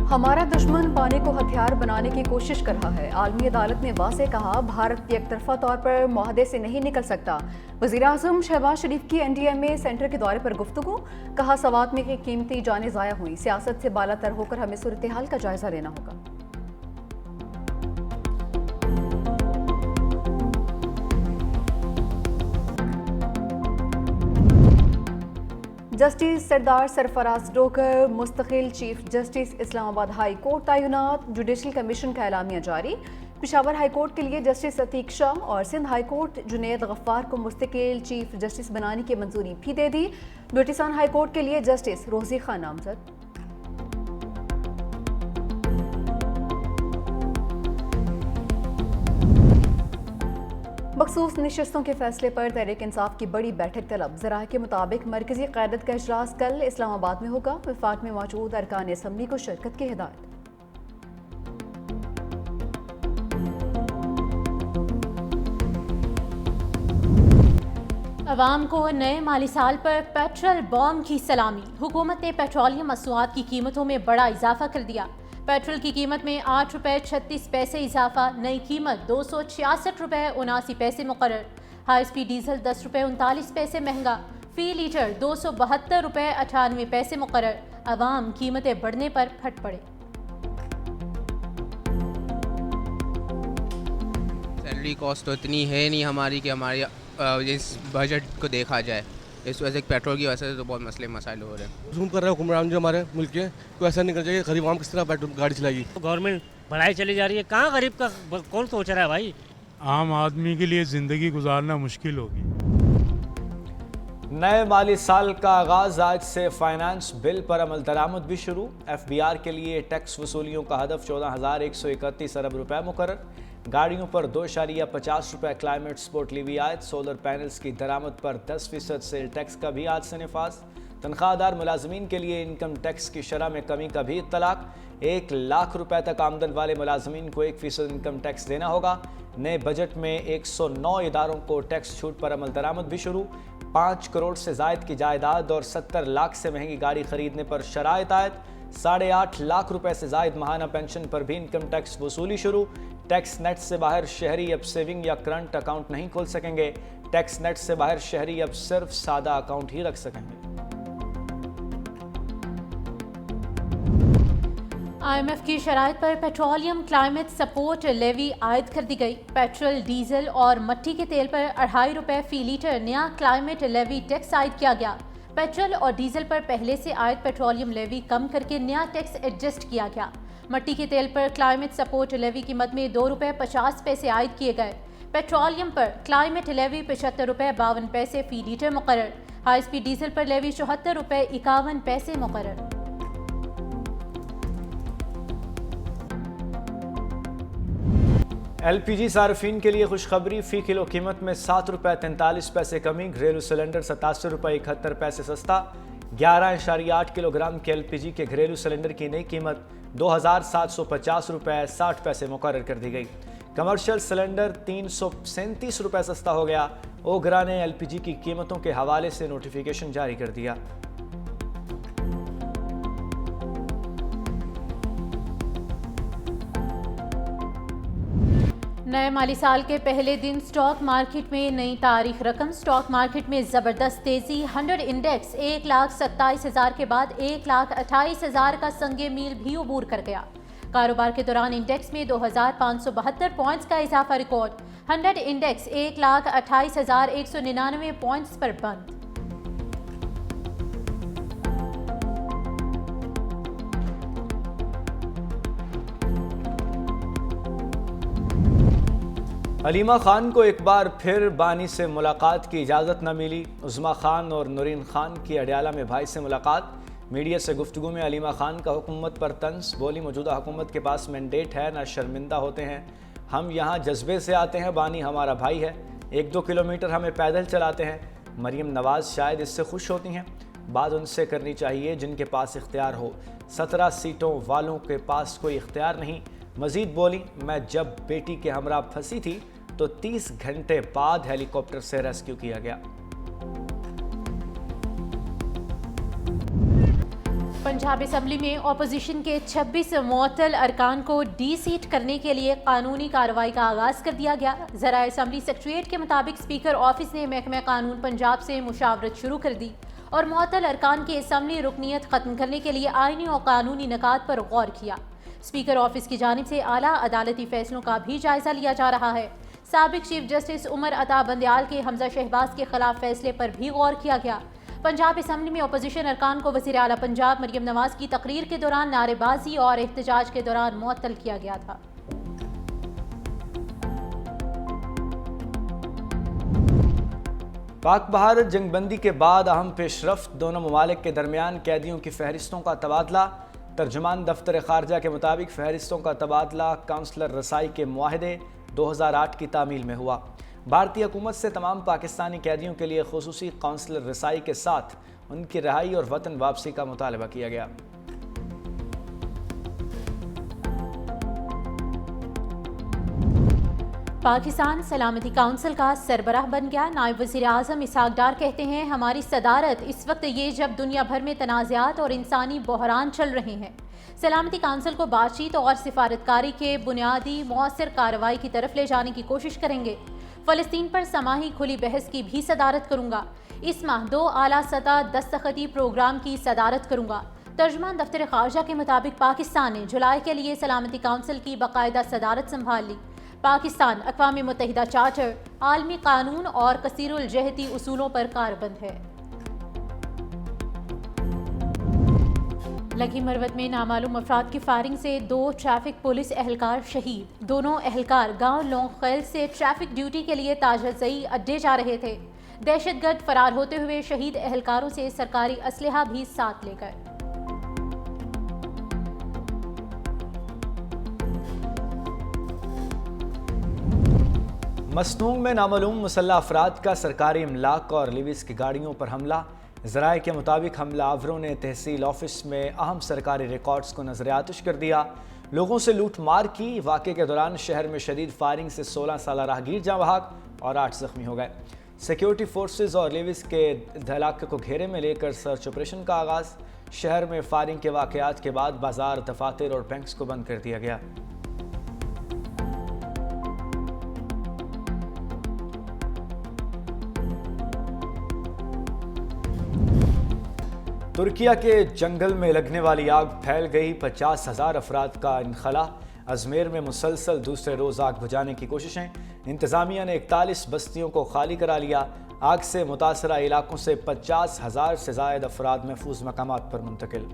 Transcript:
हमारा दुश्मन पानी को हथियार बनाने की कोशिश कर रहा है। आलमी अदालत ने वाज़ेह कहा, भारत एकतरफा तौर पर मुआहदे से नहीं निकल सकता। वज़ीर-ए-आज़म शहबाज शरीफ की NDMA सेंटर के दौरे पर गुफ्तगू, कहा सवात में कीमती जानें ज़ाया हुई, सियासत से बालातर होकर हमें सूरत हाल का जायजा लेना होगा। जस्टिस सरदार सरफराज डोकर मुस्तकिल chief justice Islamabad high court तैनात, जुडिशल कमीशन का एलामिया जारी। पेशावर हाई कोर्ट के लिए जस्टिस अतीक शाह और सिंध हाई कोर्ट जुनैद गफ्फार को मुस्तकिल चीफ जस्टिस बनाने की मंजूरी भी दे दी। बलूचिस्तान हाई कोर्ट के लिए जस्टिस रोजी खान नामजद। मखसूस नशस्तों के फैसले पर तहरीक इंसाफ की बड़ी बैठक तलब। ज़राए के मुताबिक मरकजी क़यादत का इजलास कल इस्लामाबाद में होगा। वफाक में मौजूद अरकान असम्बली को शिरकत की हिदायत। अवाम को नए माली साल पर पेट्रोल बम की सलामी। हुकूमत ने पेट्रोलियम मसनूआत की कीमतों में बड़ा इजाफा कर दिया। पेट्रोल की कीमत में 8 रुपये 36 पैसे इजाफा, नई कीमत 266 रुपये 79 पैसे मुकर्रर। हाई स्पीड डीजल 10 रुपये 39 पैसे महंगा, फी लीटर 272 रुपये 98 पैसे मुकर्रर। अवाम कीमतें बढ़ने पर फट पड़े। सैलरी कॉस्ट तो इतनी है नहीं हमारी कि हमारी इस बजट को देखा जाए। इस वजह से पेट्रोल की वजह से तो बहुत मसले मसाइल हो रहे हैं। जूम कर रहे हैं हुक्मरान जो हमारे मुल्क के, तो ऐसा नहीं करना चाहिए। गरीब आम किस तरह पेट्रोल गाड़ी चलाएगी। गवर्नमेंट बढ़ाई चली जा रही है, कहाँ गरीब का कौन सोच रहा है भाई। आम आदमी के लिए ज़िंदगी गुजारना मुश्किल होगी। नए माली साल का आगाज आज से फाइनेंस बिल पर अमल दरामद भी शुरू। FBR के लिए टैक्स वसूलियों का हदफ 14,131 अरब रुपए मुकर्रर। गाड़ियों पर 2.50 रुपये क्लाइमेट सपोर्ट लीवी आयत। सोलर पैनल्स की दरामद पर 10% सेल टैक्स का भी आज से नफाज। तनख्वाहदार मुलाजमीन के लिए इनकम टैक्स की शरह में कमी का भी इत्तलाक। 1 लाख रुपए तक आमदन वाले मुलाजमीन को 1% इनकम टैक्स देना होगा। नए बजट में 109 इदारों को टैक्स छूट पर अमल दरामद भी शुरू। 5 करोड़ से जायद की जायदाद और 70 लाख से महंगी गाड़ी खरीदने पर शराइत आयत। 8.5 लाख रुपए से जायद माहाना पेंशन पर भी इनकम टैक्स वसूली शुरू। टैक्स नेट से बाहर शहरी अब सेविंग या करंट अकाउंट नहीं खोल सकेंगे। टैक्स नेट से बाहर शहरी अब सिर्फ सादा अकाउंट ही रख सकेंगे। IMF की शराइत पर पेट्रोलियम क्लाइमेट सपोर्ट लेवी आयद कर दी गई। पेट्रोल, डीजल और मट्टी के तेल पर 2.5 रुपये फी लीटर नया क्लाइमेट लेवी टैक्स आयद किया गया। पेट्रोल और डीजल पर पहले से आयद पेट्रोलियम लेवी कम करके नया टैक्स एडजस्ट किया गया। मट्टी के तेल पर क्लाइमेट सपोर्ट लेवी कीमत में 2 रुपये 50 पैसे आयद किए गए। पेट्रोलियम पर क्लाइमेट लेवी 75 रुपये 52 पैसे फी लीटर मुकर्रर। हाई स्पीड डीजल पर लेवी 74 रुपये 51 पैसे मुकर्रर। LPG सार्फिन के लिए खुशखबरी, फी किलो कीमत में 7 रुपये 43 पैसे कमी। घरेलू सिलेंडर 87 रुपये 71 पैसे सस्ता। 11.8 किलोग्राम के LPG के घरेलू सिलेंडर की नई कीमत 2,750 रुपये 60 पैसे मुकर्रर कर दी गई। कमर्शियल सिलेंडर 337 रुपये सस्ता हो गया। ओगरा ने LPG की कीमतों के हवाले से नोटिफिकेशन जारी कर दिया। नए माली साल के पहले दिन स्टॉक मार्केट में नई तारीख रकम। स्टॉक मार्केट में ज़बरदस्त तेज़ी। 100 इंडेक्स 1,27,000 के बाद 1,28,000 का संगे मील भी अबूर कर गया। कारोबार के दौरान इंडेक्स में 2,572 पॉइंट्स का इजाफा रिकॉर्ड। 100 इंडेक्स 1,28,199 पॉइंट्स पर बंद। हलीमा खान को एक बार फिर बानी से मुलाकात की इजाज़त न मिली। उज़्मा खान और नूरीन खान की अडयाला में भाई से मुलाकात। मीडिया से गुफ्तगू में हलीमा खान का हुकूमत पर तंज बोली, मौजूदा हुकूमत के पास मैंडेट है, ना शर्मिंदा होते हैं। हम यहाँ जज्बे से आते हैं, बानी हमारा भाई है। 1-2 किलोमीटर हमें पैदल चलाते हैं। मरीम नवाज़ शायद इससे खुश होती हैं। बात उनसे करनी चाहिए जिनके पास इख्तियार हो। 17 सीटों वालों के पास कोई इख्तियार नहीं। मज़ीद बोली, मैं जब बेटी के हमरा फंसी थी तो 30 घंटे बाद हेलीकॉप्टर से रेस्क्यू किया गया। पंजाब असम्बली में अपोजिशन के 26 मुअत्तल अरकान को डी सीट करने के लिए कानूनी कार्रवाई का आगाज कर दिया गया। ज़रा असम्बली सेक्रेटरीट के मुताबिक स्पीकर ऑफिस ने महकमा कानून पंजाब से मुशावरत शुरू कर दी और मुअत्तल अरकान की असम्बली रुकनीत ख़त्म करने के लिए आईनी और कानूनी निकात पर गौर किया। स्पीकर ऑफिस की जानिब से आला अदालती फैसलों का भी जायजा लिया जा रहा है। साबिक चीफ जस्टिस उमर अता बंदयाल के हमजा शहबाज के खिलाफ फैसले पर भी गौर किया गया। पंजाब असम्बली में अपोजिशन अरकान को वज़ीर आला पंजाब मरियम नवाज की तकरीर के दौरान नारेबाजी और एहतजाज के दौरान मुअत्तल किया गया था। पाक भारत जंगबंदी के बाद अहम पेशरफ्त, दोनों ममालिक के दरमियान कैदियों की फहरिस्तों का तबादला। तर्जुमान दफ्तर खारजा के मुताबिक फहरिस्तों का तबादला काउंसलर रसाई के मुआहदे 2008 की तामील में हुआ। भारतीय हुकूमत से तमाम पाकिस्तानी कैदियों के लिए खुसूसी काउंसलर रसाई के साथ उनकी रिहाई और वतन वापसी का मुतालबा किया गया। पाकिस्तान सलामती काउंसिल का सरबराह बन गया। नायब वज़ीर आज़म इसहाक डार कहते हैं, हमारी सदारत इस वक्त ये जब दुनिया भर में तनाज़ात और इंसानी बहरान चल रहे हैं। सलामती काउंसिल को बातचीत और सिफारतकारी के बुनियादी मौसर कार्रवाई की तरफ ले जाने की कोशिश करेंगे। फ़लस्तीन पर समाही खुली बहस की भी सदारत करूँगा। इस माह 2 आला सतह दस्तखती प्रोग्राम की सदारत करूँगा। तर्जुमान दफ्तर खारजा के मुताबिक पाकिस्तान ने जुलाई के लिए सलामती काउंसिल की बाकायदा सदारत संभाल ली। पाकिस्तान अक़वाम मुत्तहिदा चार्टर, आलमी कानून और कसीरुल जहती उसूलों पर कारबंद है। लगी मरवत में नामालूम अफराद की फायरिंग से 2 ट्रैफिक पुलिस एहलकार शहीद। दोनों एहलकार गांव लोंगखैल से ट्रैफिक ड्यूटी के लिए ताजलजई अड्डे जा रहे थे। दहशतगर्द फरार होते हुए शहीद एहलकारों से सरकारी असलहा भी साथ ले गए। मसनून में नामालूम मुसल्लह अफराद का सरकारी इमलाक और लिविस की गाड़ियों पर हमला। ज़राए के मुताबिक हमलावरों ने तहसील ऑफिस में अहम सरकारी रिकॉर्ड्स को नजर आतिश कर दिया, लोगों से लूट मार की। वाक़े के दौरान शहर में शदीद फायरिंग से 16 साल राहगीर जाँ बहक और 8 जख्मी हो गए। सिक्योरिटी फोर्सेज और लिविस के इलाके को घेरे में लेकर सर्च ऑपरेशन का आगाज़। शहर में फायरिंग के वाक़यात के बाद बाजार, दफातर और बैंक्स को बंद कर दिया गया। तुर्किया के जंगल में लगने वाली आग फैल गई, 50,000 अफराद का इनखला। अजमेर में मुसलसल दूसरे रोज़ आग बुझाने की कोशिशें। इंतज़ामिया ने 41 बस्तियों को खाली करा लिया। आग से मुतासरा इलाकों से 50,000 से ज़ायद अफराद महफूज मकामात पर मुंतकिल।